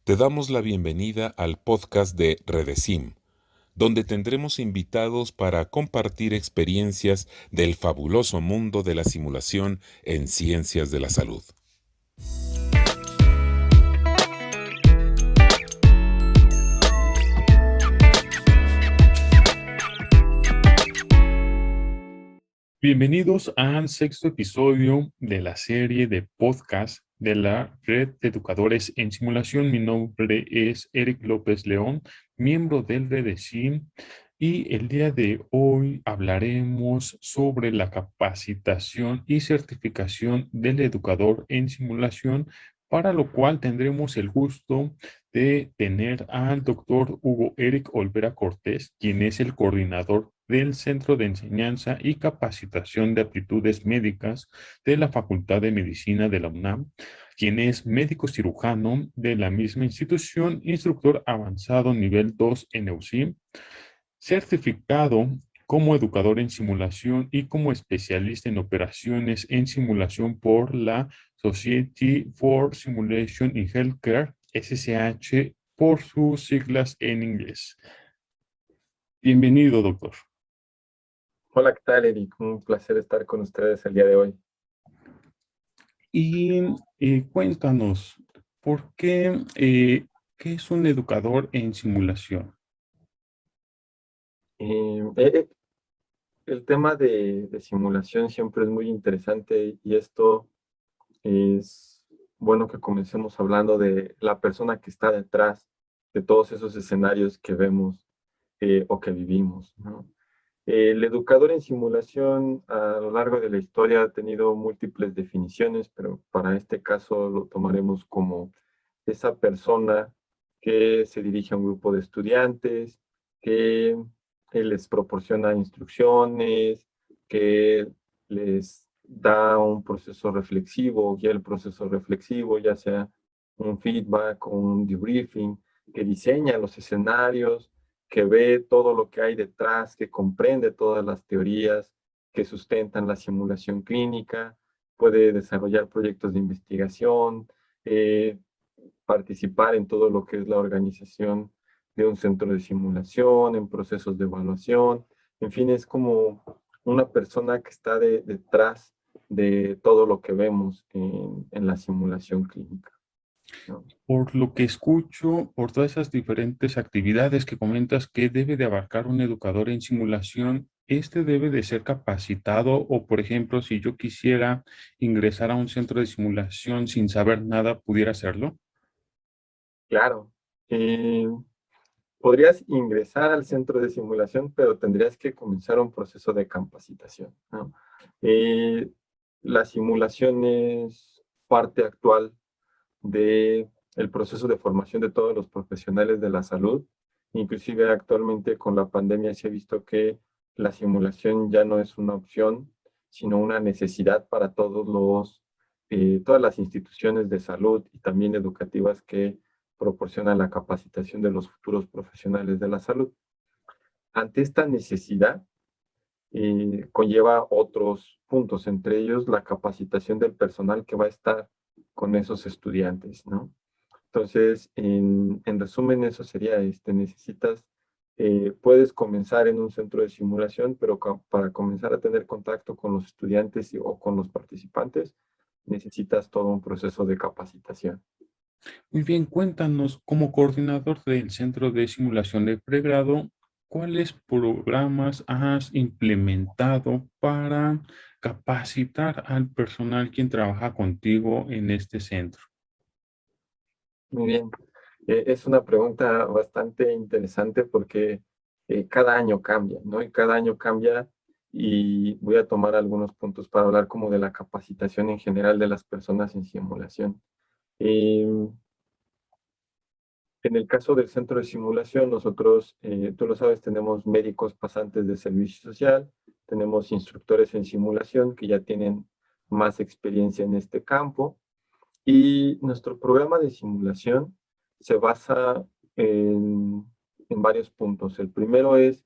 Te damos la bienvenida al podcast de Redesim, donde tendremos invitados para compartir experiencias del fabuloso mundo de la simulación en ciencias de la salud. Bienvenidos al sexto episodio de la serie de podcast de la Red de Educadores en Simulación. Mi nombre es Eric López León, miembro del REDESIM, y el día de hoy hablaremos sobre la capacitación y certificación del educador en simulación, para lo cual tendremos el gusto de tener al doctor Hugo Eric Olvera Cortés, quien es el coordinador del Centro de Enseñanza y Capacitación de Aptitudes Médicas de la Facultad de Medicina de la UNAM, quien es médico cirujano de la misma institución, instructor avanzado nivel 2 en EUSIM, certificado como educador en simulación y como especialista en operaciones en simulación por la Society for Simulation in Healthcare, SSH por sus siglas en inglés. Bienvenido, doctor. Hola, ¿qué tal, Eric? Un placer estar con ustedes el día de hoy. Y cuéntanos, ¿por qué, qué es un educador en simulación? Eh, eh, el tema de simulación siempre es muy interesante y esto es bueno que comencemos hablando de la persona que está detrás de todos esos escenarios que vemos o que vivimos, ¿no? El educador en simulación a lo largo de la historia ha tenido múltiples definiciones, pero para este caso lo tomaremos como esa persona que se dirige a un grupo de estudiantes, que les proporciona instrucciones, que les da un proceso reflexivo, guía el proceso reflexivo, ya sea un feedback o un debriefing, que diseña los escenarios, que ve todo lo que hay detrás, que comprende todas las teorías que sustentan la simulación clínica, puede desarrollar proyectos de investigación, participar en todo lo que es la organización de un centro de simulación, en procesos de evaluación, en fin, es como una persona que está detrás de todo lo que vemos en la simulación clínica, ¿no? Por lo que escucho, por todas esas diferentes actividades que comentas que debe de abarcar un educador en simulación, este debe de ser capacitado, o por ejemplo, si yo quisiera ingresar a un centro de simulación sin saber nada, ¿pudiera hacerlo? Claro, podrías ingresar al centro de simulación, pero tendrías que comenzar un proceso de capacitación, ¿no? Eh, la simulación es parte actual del proceso de formación de todos los profesionales de la salud. Inclusive actualmente con la pandemia se ha visto que la simulación ya no es una opción, sino una necesidad para todas las instituciones de salud y también educativas que proporcionan la capacitación de los futuros profesionales de la salud. Ante esta necesidad, conlleva otros puntos, entre ellos la capacitación del personal que va a estar con esos estudiantes, ¿no? Entonces, en resumen, eso sería, puedes comenzar en un centro de simulación, pero para comenzar a tener contacto con los estudiantes o con los participantes, necesitas todo un proceso de capacitación. Muy bien, cuéntanos, como coordinador del Centro de Simulación de Pregrado, ¿cuáles programas has implementado para capacitar al personal quien trabaja contigo en este centro? Muy bien. Es una pregunta bastante interesante porque cada año cambia, ¿no? Y cada año cambia y voy a tomar algunos puntos para hablar como de la capacitación en general de las personas en simulación. Em, en el caso del centro de simulación, nosotros, tú lo sabes, tenemos médicos pasantes de servicio social, tenemos instructores en simulación que ya tienen más experiencia en este campo y nuestro programa de simulación se basa en varios puntos. El primero es,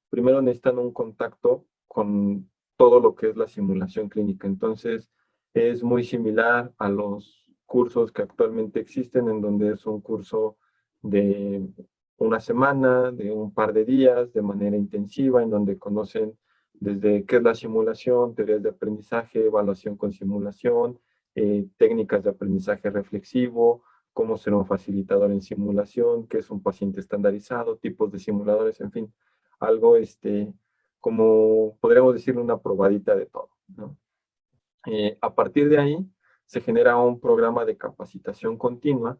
primero necesitan un contacto con todo lo que es la simulación clínica. Entonces, es muy similar a los cursos que actualmente existen en donde es un curso de una semana, de un par de días, de manera intensiva, en donde conocen desde qué es la simulación, teorías de aprendizaje, evaluación con simulación, técnicas de aprendizaje reflexivo, cómo ser un facilitador en simulación, qué es un paciente estandarizado, tipos de simuladores, en fin, algo como podríamos decir una probadita de todo, ¿no? A partir de ahí se genera un programa de capacitación continua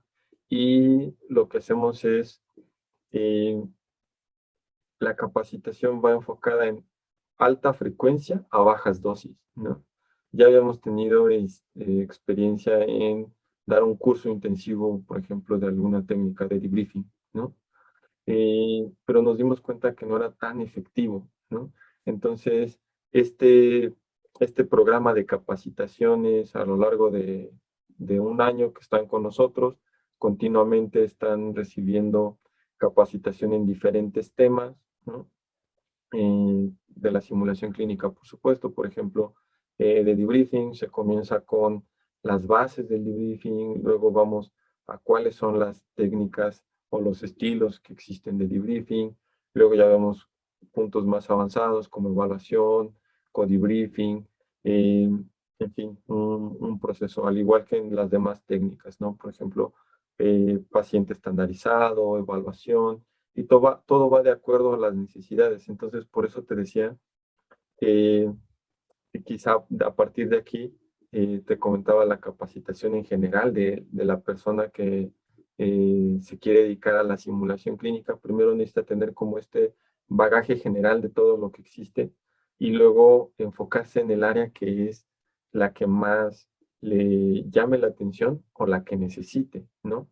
y lo que hacemos es, eh, la capacitación va enfocada en alta frecuencia a bajas dosis, ¿no? Ya habíamos tenido experiencia en dar un curso intensivo, por ejemplo, de alguna técnica de debriefing, ¿no? Pero nos dimos cuenta que no era tan efectivo, ¿no? Entonces, este, este programa de capacitaciones a lo largo de un año que están con nosotros, continuamente están recibiendo capacitación en diferentes temas, ¿no? De la simulación clínica, por supuesto, por ejemplo, de debriefing, se comienza con las bases del debriefing, luego vamos a cuáles son las técnicas o los estilos que existen de debriefing, luego ya vemos puntos más avanzados como evaluación, co-debriefing, en fin, un proceso, al igual que en las demás técnicas, ¿no? Por ejemplo, paciente estandarizado, evaluación, y todo va de acuerdo a las necesidades. Entonces, por eso te decía que quizá a partir de aquí te comentaba la capacitación en general de la persona que se quiere dedicar a la simulación clínica. Primero necesita tener como este bagaje general de todo lo que existe y luego enfocarse en el área que es la que más le llame la atención o la que necesite, ¿no?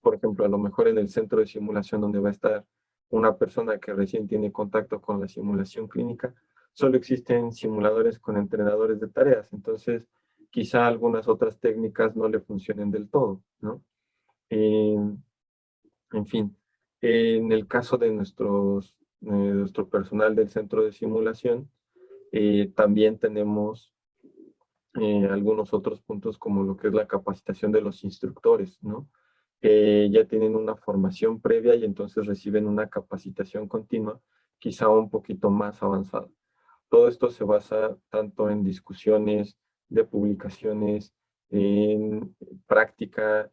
Por ejemplo, a lo mejor en el centro de simulación donde va a estar una persona que recién tiene contacto con la simulación clínica, solo existen simuladores con entrenadores de tareas, entonces quizá algunas otras técnicas no le funcionen del todo, ¿no? Eh, en fin, en el caso de nuestro personal del centro de simulación, también tenemos algunos otros puntos como lo que es la capacitación de los instructores, ¿no? Ya tienen una formación previa y entonces reciben una capacitación continua, quizá un poquito más avanzada. Todo esto se basa tanto en discusiones de publicaciones, en práctica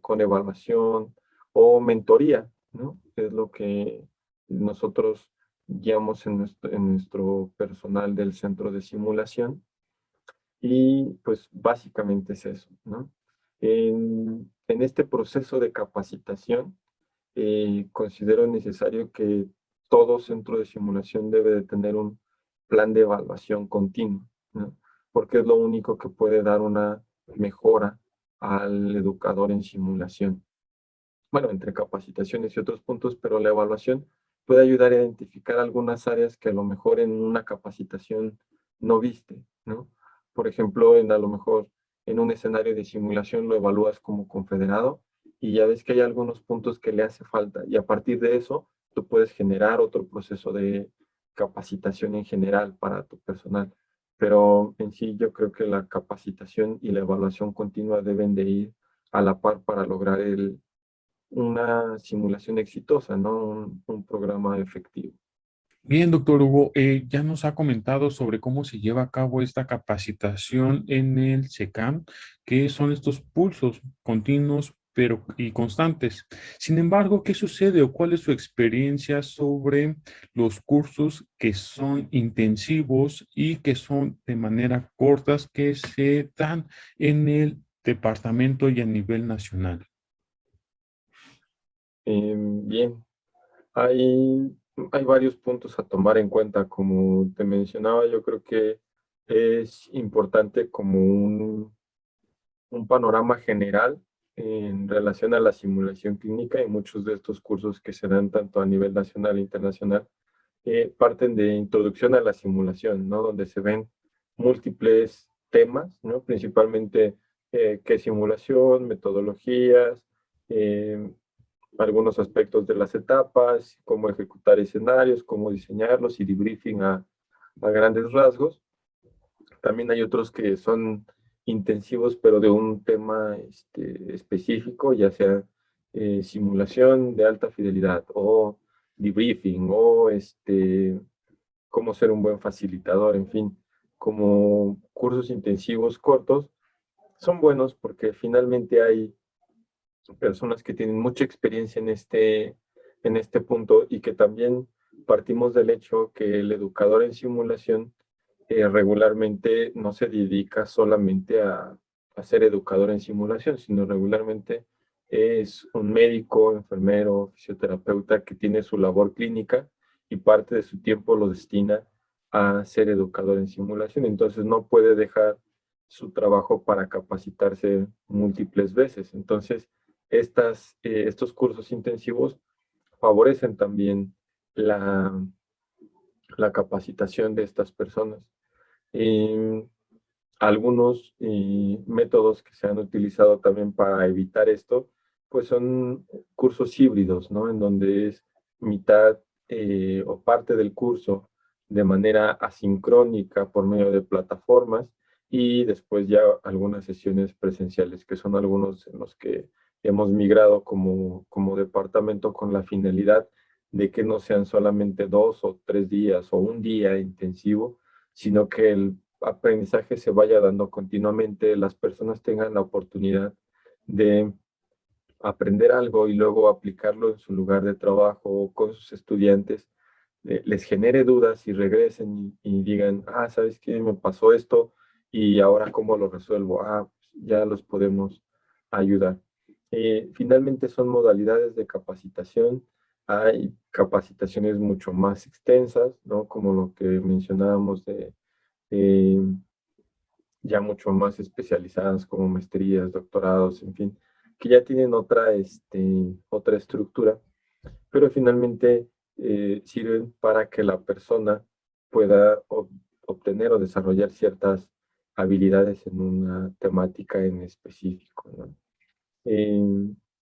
con evaluación o mentoría, ¿no? Es lo que nosotros guiamos en nuestro personal del centro de simulación y pues básicamente es eso, ¿no? En este proceso de capacitación, considero necesario que todo centro de simulación debe de tener un plan de evaluación continua, ¿no? Porque es lo único que puede dar una mejora al educador en simulación. Bueno, entre capacitaciones y otros puntos, pero la evaluación puede ayudar a identificar algunas áreas que a lo mejor en una capacitación no viste, ¿no? Por ejemplo, a lo mejor en un escenario de simulación lo evalúas como confederado y ya ves que hay algunos puntos que le hace falta y a partir de eso tú puedes generar otro proceso de capacitación en general para tu personal. Pero en sí yo creo que la capacitación y la evaluación continua deben de ir a la par para lograr una simulación exitosa, ¿no? Un programa efectivo. Bien, doctor Hugo, ya nos ha comentado sobre cómo se lleva a cabo esta capacitación en el SECAM, que son estos pulsos continuos pero y constantes. Sin embargo, ¿qué sucede o cuál es su experiencia sobre los cursos que son intensivos y que son de manera cortas que se dan en el departamento y a nivel nacional? Bien, hay, hay varios puntos a tomar en cuenta. Como te mencionaba, yo creo que es importante como un panorama general en relación a la simulación clínica y muchos de estos cursos que se dan tanto a nivel nacional e internacional parten de introducción a la simulación, ¿no? Donde se ven múltiples temas, ¿no? Principalmente qué es simulación, metodologías, eh, algunos aspectos de las etapas, cómo ejecutar escenarios, cómo diseñarlos y debriefing a grandes rasgos. También hay otros que son intensivos, pero de un tema específico, ya sea simulación de alta fidelidad o debriefing o cómo ser un buen facilitador, en fin, como cursos intensivos cortos, son buenos porque finalmente hay personas que tienen mucha experiencia en este punto y que también partimos del hecho que el educador en simulación regularmente no se dedica solamente a ser educador en simulación, sino regularmente es un médico, enfermero, fisioterapeuta que tiene su labor clínica y parte de su tiempo lo destina a ser educador en simulación. Entonces no puede dejar su trabajo para capacitarse múltiples veces. Entonces, estos cursos intensivos favorecen también la, la capacitación de estas personas. Algunos métodos que se han utilizado también para evitar esto, pues son cursos híbridos, ¿no? En donde es mitad o parte del curso de manera asincrónica por medio de plataformas y después ya algunas sesiones presenciales, que son algunos en los que hemos migrado como departamento con la finalidad de que no sean solamente 2 o 3 días o un día intensivo, sino que el aprendizaje se vaya dando continuamente, las personas tengan la oportunidad de aprender algo y luego aplicarlo en su lugar de trabajo con sus estudiantes, les genere dudas y regresen y digan, ¿sabes qué? Me pasó esto y ahora cómo lo resuelvo. Pues ya los podemos ayudar. Finalmente son modalidades de capacitación. Hay capacitaciones mucho más extensas, ¿no? Como lo que mencionábamos de eh, ya mucho más especializadas como maestrías, doctorados, en fin, que ya tienen otra estructura, pero finalmente sirven para que la persona pueda obtener o desarrollar ciertas habilidades en una temática en específico, ¿no?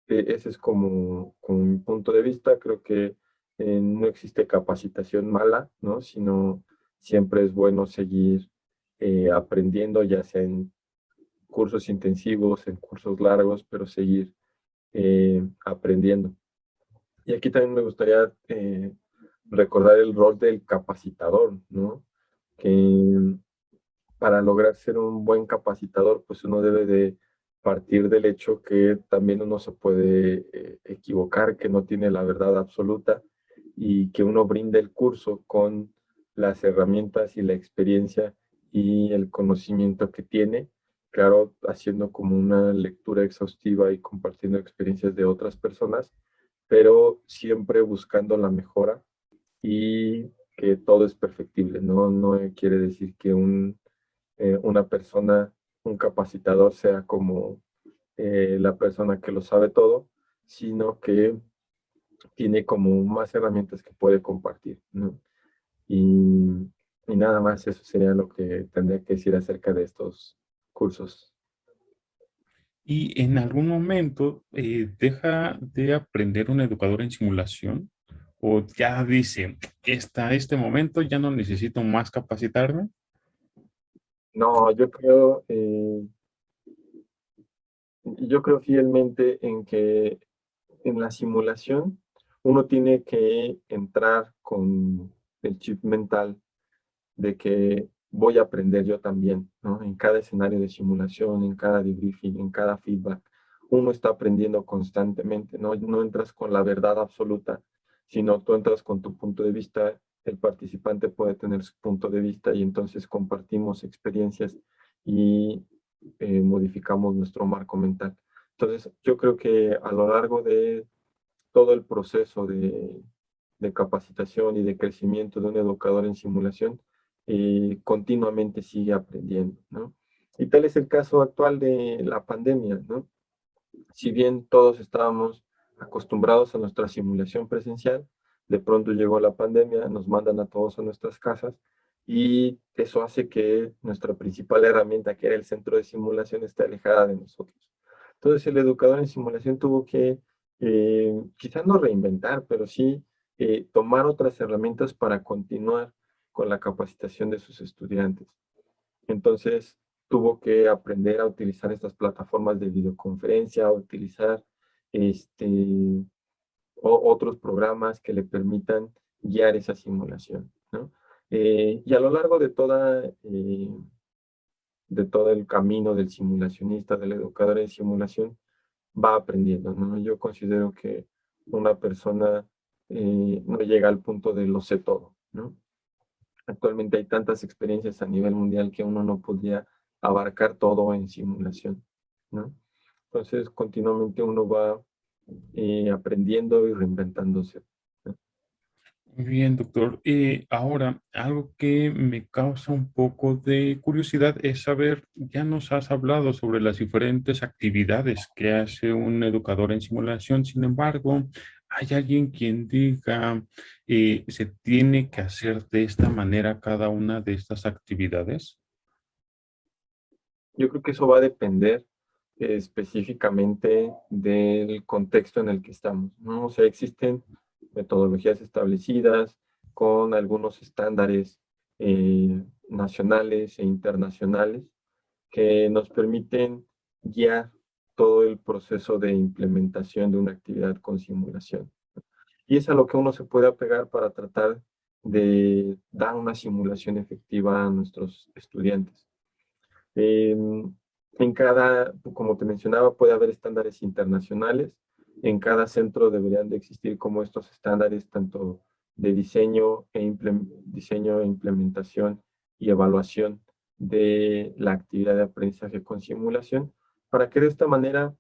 Ese es como mi punto de vista. Creo que no existe capacitación mala, ¿no? Sino siempre es bueno seguir aprendiendo, ya sea en cursos intensivos, en cursos largos, pero seguir aprendiendo. Y aquí también me gustaría recordar el rol del capacitador, ¿no? Que para lograr ser un buen capacitador, pues uno debe de partir del hecho que también uno se puede equivocar, que no tiene la verdad absoluta y que uno brinde el curso con las herramientas y la experiencia y el conocimiento que tiene, claro, haciendo como una lectura exhaustiva y compartiendo experiencias de otras personas, pero siempre buscando la mejora y que todo es perfectible, ¿no? No quiere decir que una persona, un capacitador sea como la persona que lo sabe todo, sino que tiene como más herramientas que puede compartir, ¿no? Y, y nada más, eso sería lo que tendría que decir acerca de estos cursos. ¿Y en algún momento deja de aprender un educador en simulación? ¿O ya dice, hasta este momento ya no necesito más capacitarme? No, yo creo fielmente en que en la simulación uno tiene que entrar con el chip mental de que voy a aprender yo también, ¿no? En cada escenario de simulación, en cada debriefing, en cada feedback, uno está aprendiendo constantemente, ¿no? No entras con la verdad absoluta, sino tú entras con tu punto de vista, el participante puede tener su punto de vista y entonces compartimos experiencias y modificamos nuestro marco mental. Entonces, yo creo que a lo largo de todo el proceso de capacitación y de crecimiento de un educador en simulación, continuamente sigue aprendiendo, ¿no? Y tal es el caso actual de la pandemia, ¿no? Si bien todos estábamos acostumbrados a nuestra simulación presencial, de pronto llegó la pandemia, nos mandan a todos a nuestras casas y eso hace que nuestra principal herramienta, que era el centro de simulación, esté alejada de nosotros. Entonces el educador en simulación tuvo que quizás no reinventar, pero sí tomar otras herramientas para continuar con la capacitación de sus estudiantes. Entonces, tuvo que aprender a utilizar estas plataformas de videoconferencia, a utilizar otros programas que le permitan guiar esa simulación, ¿no? Y a lo largo de todo el camino del simulacionista, del educador en simulación, va aprendiendo, ¿no? Yo considero que una persona no llega al punto de lo sé todo, ¿no? Actualmente hay tantas experiencias a nivel mundial que uno no podría abarcar todo en simulación, ¿no? Entonces, continuamente uno va aprendiendo y reinventándose, ¿no? Muy bien, doctor. Ahora, algo que me causa un poco de curiosidad es saber, ya nos has hablado sobre las diferentes actividades que hace un educador en simulación. Sin embargo, ¿hay alguien quien diga, se tiene que hacer de esta manera cada una de estas actividades? Yo creo que eso va a depender específicamente del contexto en el que estamos, ¿no? O sea, existen metodologías establecidas con algunos estándares nacionales e internacionales que nos permiten guiar todo el proceso de implementación de una actividad con simulación. Y es a lo que uno se puede apegar para tratar de dar una simulación efectiva a nuestros estudiantes. En cada, como te mencionaba, puede haber estándares internacionales. En cada centro deberían de existir como estos estándares, tanto de diseño e implementación y evaluación de la actividad de aprendizaje con simulación, para que de esta manera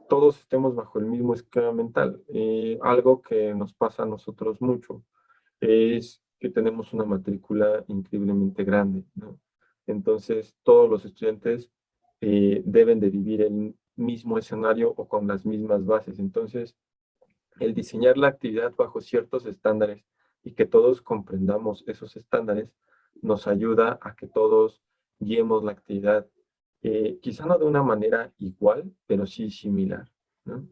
todos estemos bajo el mismo esquema mental. Algo que nos pasa a nosotros mucho es que tenemos una matrícula increíblemente grande, ¿no? Entonces, todos los estudiantes deben de vivir el mismo escenario o con las mismas bases. Entonces, el diseñar la actividad bajo ciertos estándares y que todos comprendamos esos estándares nos ayuda a que todos guiemos la actividad, quizá no de una manera igual, pero sí similar, ¿no?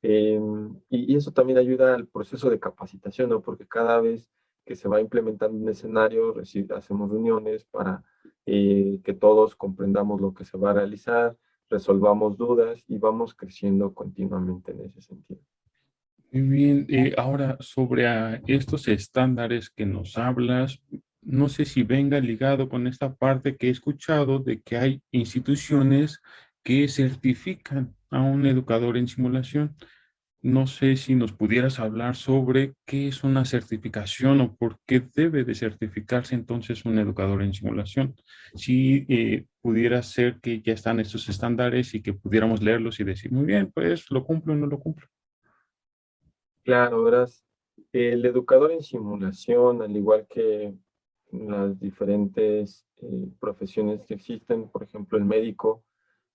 Y eso también ayuda al proceso de capacitación, ¿no? Porque cada vez que se va implementando un escenario, hacemos reuniones para que todos comprendamos lo que se va a realizar, resolvamos dudas y vamos creciendo continuamente en ese sentido. Muy bien, ahora sobre estos estándares que nos hablas, no sé si venga ligado con esta parte que he escuchado de que hay instituciones que certifican a un educador en simulación. No sé si nos pudieras hablar sobre qué es una certificación o por qué debe de certificarse entonces un educador en simulación. Si pudiera ser que ya están estos estándares y que pudiéramos leerlos y decir, muy bien, pues lo cumplo o no lo cumplo. Claro, verás, el educador en simulación, al igual que las diferentes profesiones que existen, por ejemplo, el médico,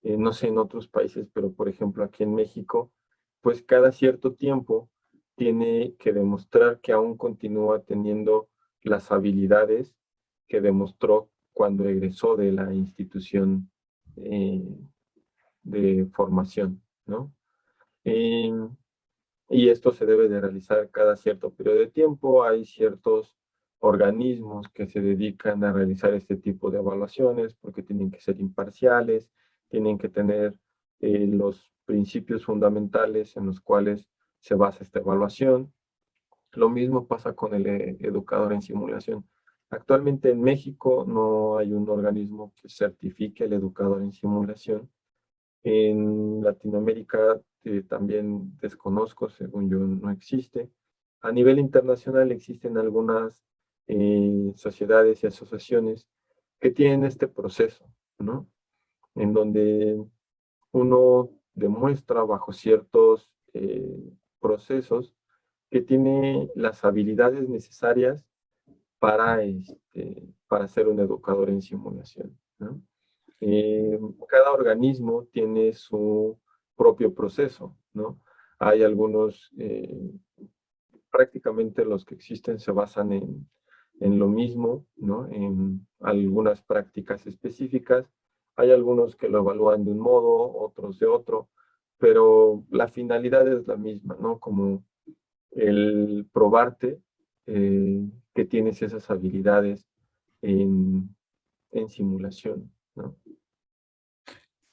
no sé en otros países, pero por ejemplo aquí en México, pues cada cierto tiempo tiene que demostrar que aún continúa teniendo las habilidades que demostró cuando egresó de la institución eh, de formación, ¿no? Em, y esto se debe de realizar cada cierto periodo de tiempo. Hay ciertos organismos que se dedican a realizar este tipo de evaluaciones porque tienen que ser imparciales, tienen que tener los principios fundamentales en los cuales se basa esta evaluación. Lo mismo pasa con el educador en simulación. Actualmente en México no hay un organismo que certifique el educador en simulación. En Latinoamérica también desconozco, según yo no existe. A nivel internacional existen algunas sociedades y asociaciones que tienen este proceso, ¿no? En donde uno demuestra bajo ciertos procesos que tiene las habilidades necesarias para ser un educador en simulación, ¿no? Cada organismo tiene su propio proceso, ¿no? Hay algunos, prácticamente los que existen se basan en lo mismo, ¿no? En algunas prácticas específicas. Hay algunos que lo evalúan de un modo, otros de otro, pero la finalidad es la misma, ¿no? Como el probarte que tienes esas habilidades en, en simulación, ¿no?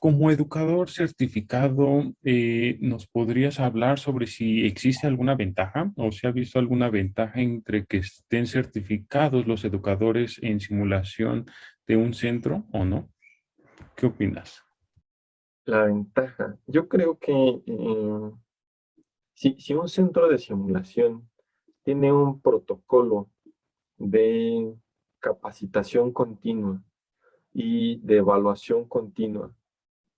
Como educador certificado, ¿nos podrías hablar sobre si existe alguna ventaja o si ha visto alguna ventaja entre que estén certificados los educadores en simulación de un centro o no? ¿Qué opinas? La ventaja. Yo creo que si un centro de simulación tiene un protocolo de capacitación continua y de evaluación continua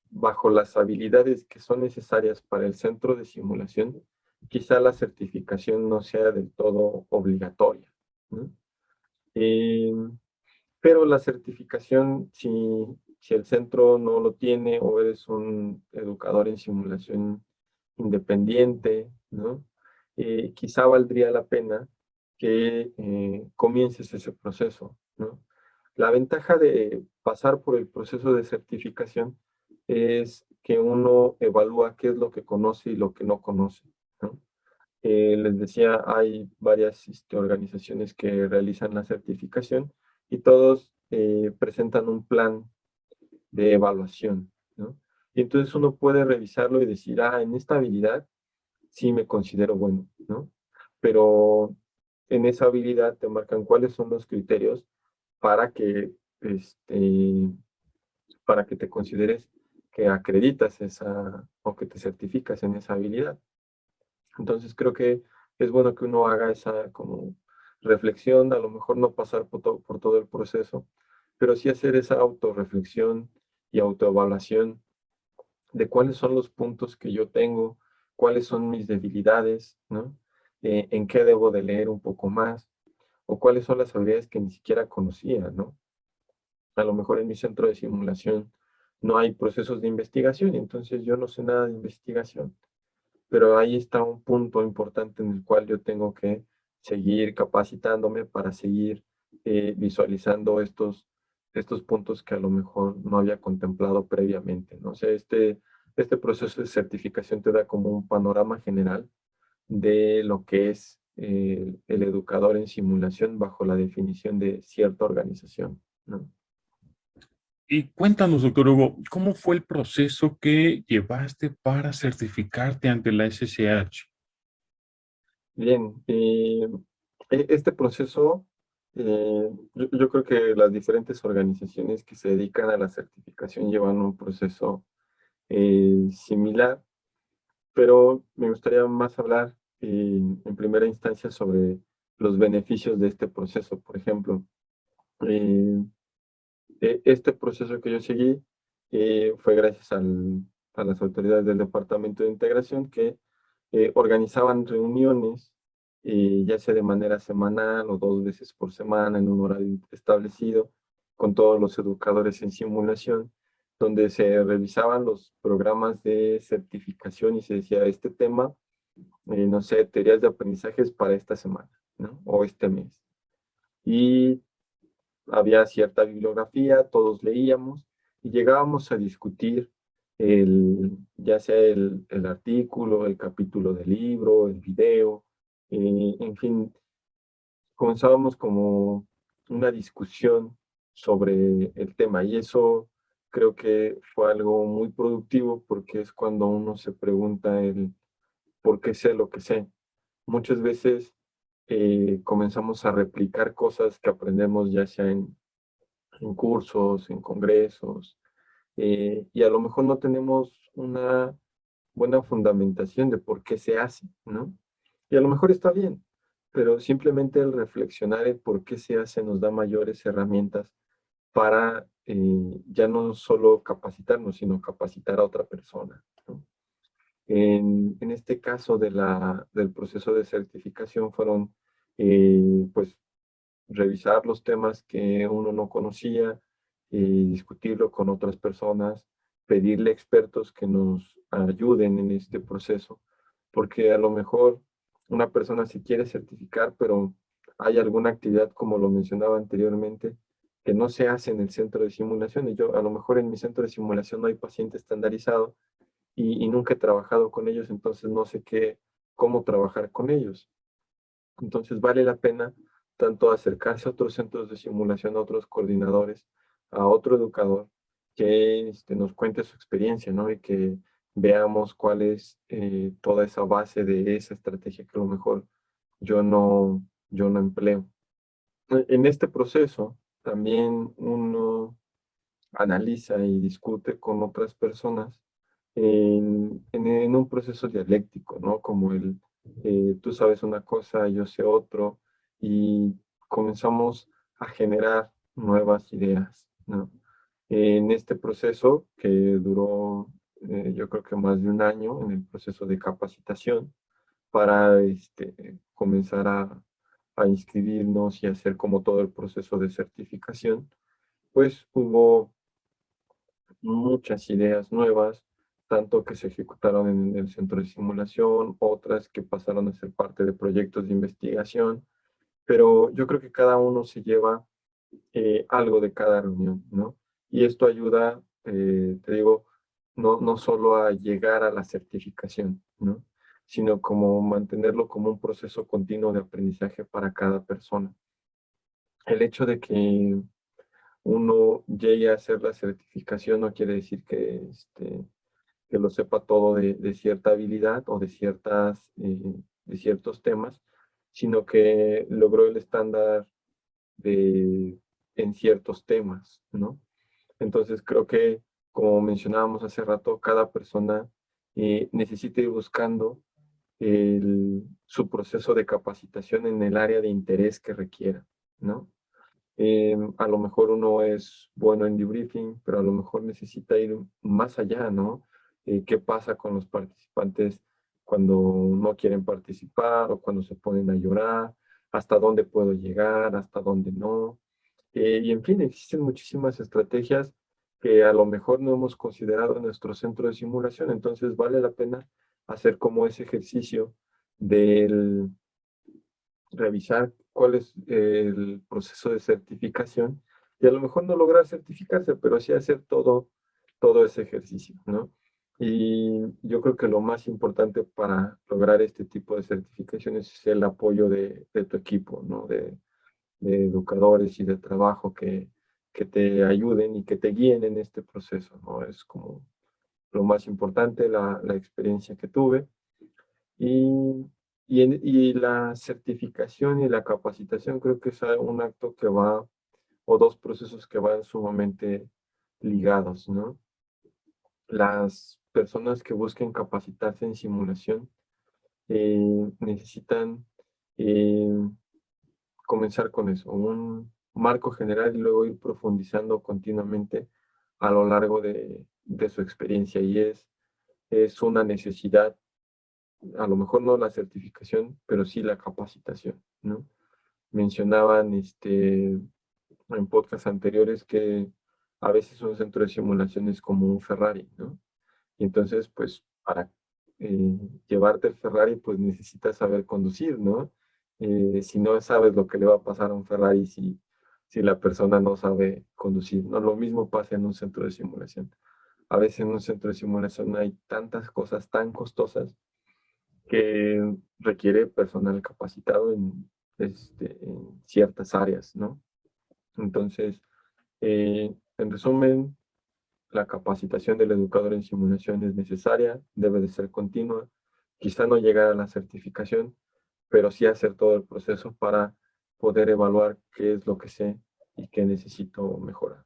bajo las habilidades que son necesarias para el centro de simulación, quizá la certificación no sea del todo obligatoria, ¿no? Eh, pero la certificación, si el centro no lo tiene o eres un educador en simulación independiente, ¿no? Quizá valdría la pena que comiences ese proceso, ¿no? La ventaja de pasar por el proceso de certificación es que uno evalúa qué es lo que conoce y lo que no conoce, ¿no? Les decía, hay varias organizaciones que realizan la certificación y todos presentan un plan de evaluación, ¿no? Y entonces uno puede revisarlo y decir, en esta habilidad sí me considero bueno, ¿no? Pero en esa habilidad te marcan cuáles son los criterios para que, este, para que te consideres que acreditas esa o que te certificas en esa habilidad. Entonces creo que es bueno que uno haga esa como reflexión, a lo mejor no pasar por todo el proceso, pero sí hacer esa autorreflexión y autoevaluación de cuáles son los puntos que yo tengo, cuáles son mis debilidades, ¿no? En qué debo de leer un poco más, o cuáles son las habilidades que ni siquiera conocía, ¿no? A lo mejor en mi centro de simulación no hay procesos de investigación, y entonces yo no sé nada de investigación, pero ahí está un punto importante en el cual yo tengo que seguir capacitándome para seguir visualizando estos puntos que a lo mejor no había contemplado previamente, ¿no? O sea, este proceso de certificación te da como un panorama general de lo que es el educador en simulación bajo la definición de cierta organización, ¿no? Y cuéntanos, doctor Hugo, ¿cómo fue el proceso que llevaste para certificarte ante la SSH? Bien, este proceso, yo creo que las diferentes organizaciones que se dedican a la certificación llevan un proceso similar, pero me gustaría más hablar en primera instancia sobre los beneficios de este proceso. Por ejemplo, eh, este proceso que yo seguí fue gracias a las autoridades del Departamento de Integración que organizaban reuniones, ya sea de manera semanal o 2 veces por semana en un horario establecido, con todos los educadores en simulación, donde se revisaban los programas de certificación y se decía, este tema, no sé, teorías de aprendizajes para esta semana, ¿no? O este mes. Y había cierta bibliografía, todos leíamos y llegábamos a discutir ya sea el artículo, el capítulo del libro, el video, en fin, comenzábamos como una discusión sobre el tema y eso creo que fue algo muy productivo porque es cuando uno se pregunta el por qué sé lo que sé. Muchas veces comenzamos a replicar cosas que aprendemos ya sea en cursos, en congresos, y a lo mejor no tenemos una buena fundamentación de por qué se hace, ¿no? Y a lo mejor está bien, pero simplemente el reflexionar en por qué se hace nos da mayores herramientas para ya no solo capacitarnos, sino capacitar a otra persona, ¿no? En este caso del proceso de certificación fueron, pues, revisar los temas que uno no conocía y discutirlo con otras personas, pedirle expertos que nos ayuden en este proceso, porque a lo mejor una persona se quiere certificar, pero hay alguna actividad, como lo mencionaba anteriormente, que no se hace en el centro de simulación. Y yo, a lo mejor en mi centro de simulación no hay paciente estandarizado y nunca he trabajado con ellos, entonces no sé cómo trabajar con ellos. Entonces vale la pena tanto acercarse a otros centros de simulación, a otros coordinadores, a otro educador que nos cuente su experiencia, ¿no? Y que veamos cuál es toda esa base de esa estrategia que a lo mejor yo no empleo. En este proceso también uno analiza y discute con otras personas en un proceso dialéctico, ¿no? Como tú sabes una cosa, yo sé otro, y comenzamos a generar nuevas ideas, ¿no? En este proceso que duró, yo creo que más de un año, en el proceso de capacitación, para comenzar a inscribirnos y hacer como todo el proceso de certificación, pues hubo muchas ideas nuevas, tanto que se ejecutaron en el centro de simulación, otras que pasaron a ser parte de proyectos de investigación, pero yo creo que cada uno se lleva algo de cada reunión, ¿no? Y esto ayuda, te digo, no solo a llegar a la certificación, ¿no? Sino como mantenerlo como un proceso continuo de aprendizaje para cada persona. El hecho de que uno llegue a hacer la certificación no quiere decir que lo sepa todo de cierta habilidad o de ciertos temas, sino que logró el estándar en ciertos temas, ¿no? Entonces creo que, como mencionábamos hace rato, cada persona necesita ir buscando su proceso de capacitación en el área de interés que requiera, ¿no? A lo mejor uno es bueno en debriefing, pero a lo mejor necesita ir más allá, ¿no? ¿Qué pasa con los participantes cuando no quieren participar o cuando se ponen a llorar? ¿Hasta dónde puedo llegar? ¿Hasta dónde no? Y en fin, existen muchísimas estrategias que a lo mejor no hemos considerado en nuestro centro de simulación, entonces vale la pena hacer como ese ejercicio del revisar cuál es el proceso de certificación y a lo mejor no lograr certificarse, pero sí hacer todo ese ejercicio, ¿no? Y yo creo que lo más importante para lograr este tipo de certificaciones es el apoyo de tu equipo, ¿no? De educadores y de trabajo que te ayuden y que te guíen en este proceso, ¿no? Es como lo más importante, la experiencia que tuve. Y, y la certificación y la capacitación creo que es un acto que va, o dos procesos que van sumamente ligados, ¿no? Las personas que busquen capacitarse en simulación necesitan eh, comenzar con eso, un marco general y luego ir profundizando continuamente a lo largo de su experiencia. Y es una necesidad, a lo mejor no la certificación, pero sí la capacitación, ¿no? Mencionaban en podcasts anteriores que a veces un centro de simulación es como un Ferrari, ¿no? Y entonces, pues, para llevarte el Ferrari, pues necesitas saber conducir, ¿no? Si no sabes lo que le va a pasar a un Ferrari si la persona no sabe conducir, ¿no? Lo mismo pasa en un centro de simulación. A veces en un centro de simulación hay tantas cosas tan costosas que requiere personal capacitado en ciertas áreas, ¿no? Entonces, en resumen, la capacitación del educador en simulación es necesaria, debe de ser continua, quizá no llegar a la certificación, pero sí hacer todo el proceso para poder evaluar qué es lo que sé y qué necesito mejorar.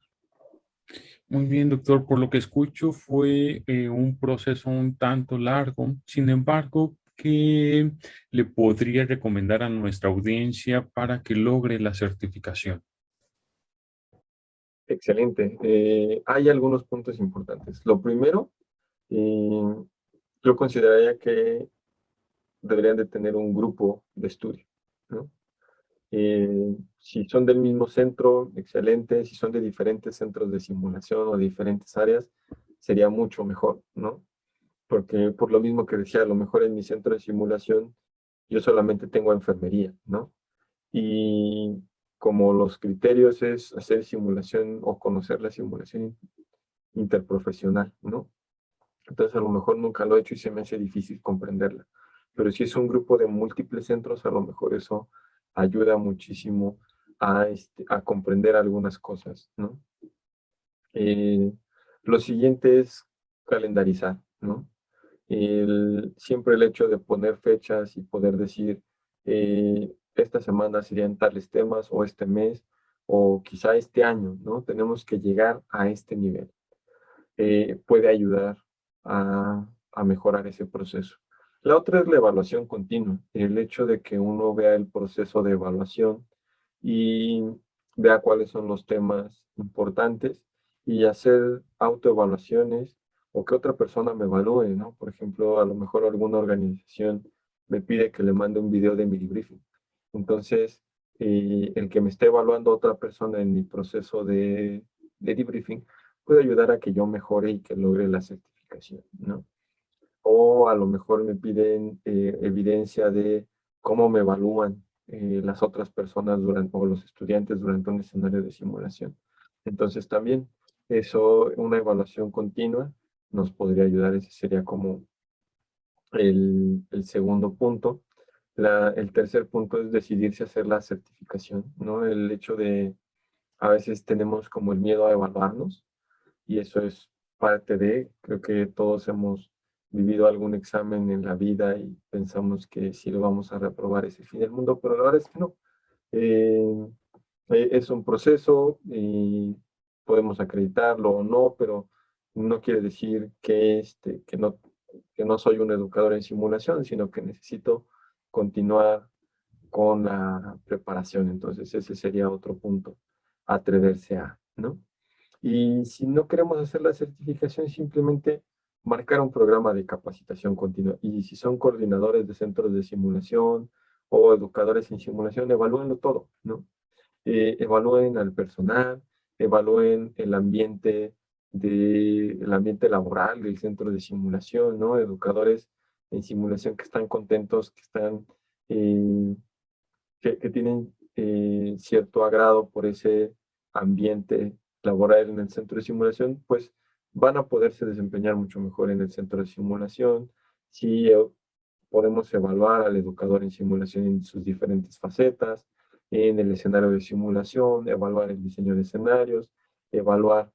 Muy bien, doctor. Por lo que escucho, fue un proceso un tanto largo. Sin embargo, ¿qué le podría recomendar a nuestra audiencia para que logre la certificación? Excelente. Hay algunos puntos importantes. Lo primero, eh, yo consideraría que deberían de tener un grupo de estudio, ¿no? Si son del mismo centro, excelente. Si son de diferentes centros de simulación o diferentes áreas, sería mucho mejor, ¿no? Porque por lo mismo que decía, a lo mejor en mi centro de simulación yo solamente tengo enfermería, ¿no? Y como los criterios es hacer simulación o conocer la simulación interprofesional, ¿no? Entonces a lo mejor nunca lo he hecho y se me hace difícil comprenderla. Pero si es un grupo de múltiples centros, a lo mejor eso ayuda muchísimo a comprender algunas cosas, ¿no? Eh, Lo siguiente es calendarizar, ¿no? Siempre el hecho de poner fechas y poder decir, esta semana serían tales temas, o este mes, o quizá este año, ¿no? Tenemos que llegar a este nivel. Puede ayudar a mejorar ese proceso. La otra es la evaluación continua, el hecho de que uno vea el proceso de evaluación y vea cuáles son los temas importantes y hacer autoevaluaciones o que otra persona me evalúe, ¿no? Por ejemplo, a lo mejor alguna organización me pide que le mande un video de mi debriefing. Entonces, el que me esté evaluando otra persona en mi proceso de debriefing puede ayudar a que yo mejore y que logre la certificación, ¿no? O a lo mejor me piden evidencia de cómo me evalúan las otras personas durante, o los estudiantes durante un escenario de simulación. Entonces también eso, una evaluación continua nos podría ayudar. Ese sería como el segundo punto. El tercer punto es decidirse a hacer la certificación, ¿no? El hecho de, a veces tenemos como el miedo a evaluarnos, y eso es parte de, creo que todos hemos vivido algún examen en la vida y pensamos que si lo vamos a reprobar es el fin del mundo, pero la verdad es que no. Eh, es un proceso y podemos acreditarlo o no, pero no quiere decir que no soy un educador en simulación, sino que necesito continuar con la preparación. Entonces ese sería otro punto, atreverse a, ¿no? Y si no queremos hacer la certificación, simplemente marcar un programa de capacitación continua. Y si son coordinadores de centros de simulación o educadores en simulación, evalúenlo todo, ¿no? Evalúen al personal, evalúen el ambiente laboral del centro de simulación, ¿no? Educadores en simulación que están contentos, que están, que tienen cierto agrado por ese ambiente laboral en el centro de simulación, pues van a poderse desempeñar mucho mejor en el centro de simulación. Si podemos evaluar al educador en simulación en sus diferentes facetas, en el escenario de simulación, evaluar el diseño de escenarios, evaluar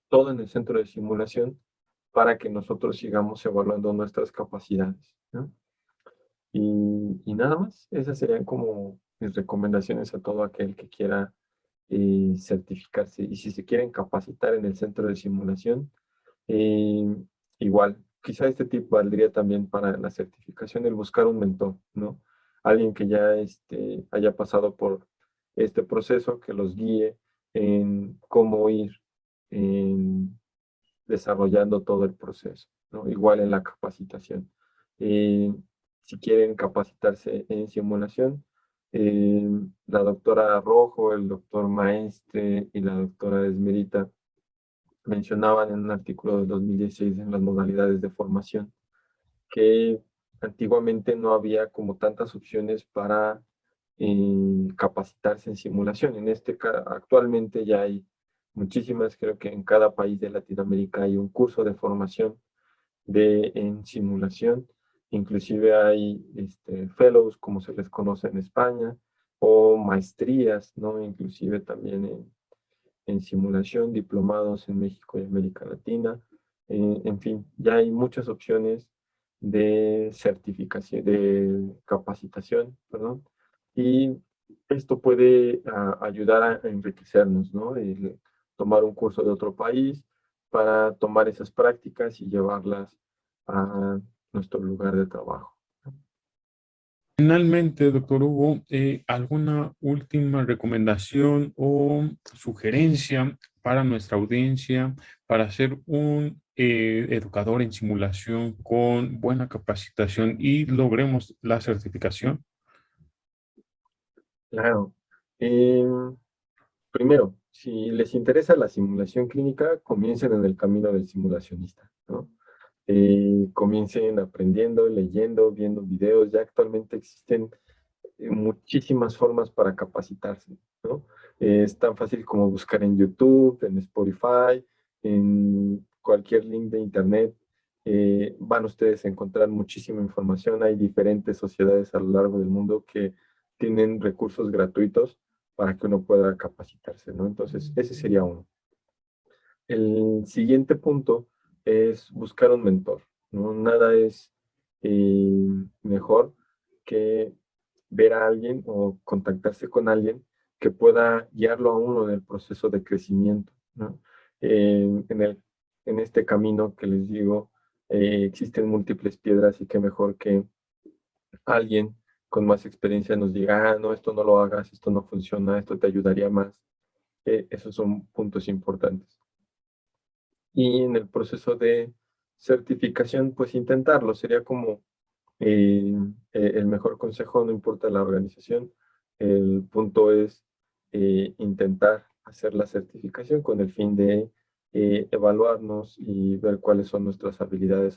todo en el centro de simulación para que nosotros sigamos evaluando nuestras capacidades, ¿no? Y nada más, esas serían como mis recomendaciones a todo aquel que quiera certificarse. Y si se quieren capacitar en el centro de simulación, eh, igual, quizá este tip valdría también para la certificación, el buscar un mentor, ¿no? Alguien que ya haya pasado por este proceso, que los guíe en cómo ir en desarrollando todo el proceso, ¿no? Igual en la capacitación. Eh, si quieren capacitarse en simulación, eh, la doctora Rojo, el doctor Maestre y la doctora Esmerita mencionaban en un artículo de 2016 en las modalidades de formación que antiguamente no había como tantas opciones para capacitarse en simulación. Actualmente ya hay muchísimas, creo que en cada país de Latinoamérica hay un curso de formación en simulación. Inclusive hay fellows, como se les conoce en España, o maestrías, ¿no? Inclusive también en simulación, diplomados en México y América Latina. En fin, ya hay muchas opciones de certificación, de capacitación, perdón, y esto puede ayudar a enriquecernos, ¿no? Tomar un curso de otro país para tomar esas prácticas y llevarlas a nuestro lugar de trabajo. Finalmente, doctor Hugo, ¿alguna última recomendación o sugerencia para nuestra audiencia para ser un educador en simulación con buena capacitación y logremos la certificación? Claro. Primero, si les interesa la simulación clínica, comiencen en el camino del simulacionista, ¿no? Comiencen aprendiendo, leyendo, viendo videos. Ya actualmente existen muchísimas formas para capacitarse, ¿no? Es tan fácil como buscar en YouTube, en Spotify, en cualquier link de internet. Van ustedes a encontrar muchísima información. Hay diferentes sociedades a lo largo del mundo que tienen recursos gratuitos para que uno pueda capacitarse, ¿no? Entonces, ese sería uno. El siguiente punto es buscar un mentor, ¿no? Nada es mejor que ver a alguien o contactarse con alguien que pueda guiarlo a uno en el proceso de crecimiento, ¿no? En este camino que les digo, existen múltiples piedras y qué mejor que alguien con más experiencia nos diga, ah, no, esto no lo hagas, esto no funciona, esto te ayudaría más. Esos son puntos importantes. Y en el proceso de certificación, pues intentarlo, sería como el mejor consejo, no importa la organización, el punto es intentar hacer la certificación con el fin de evaluarnos y ver cuáles son nuestras habilidades.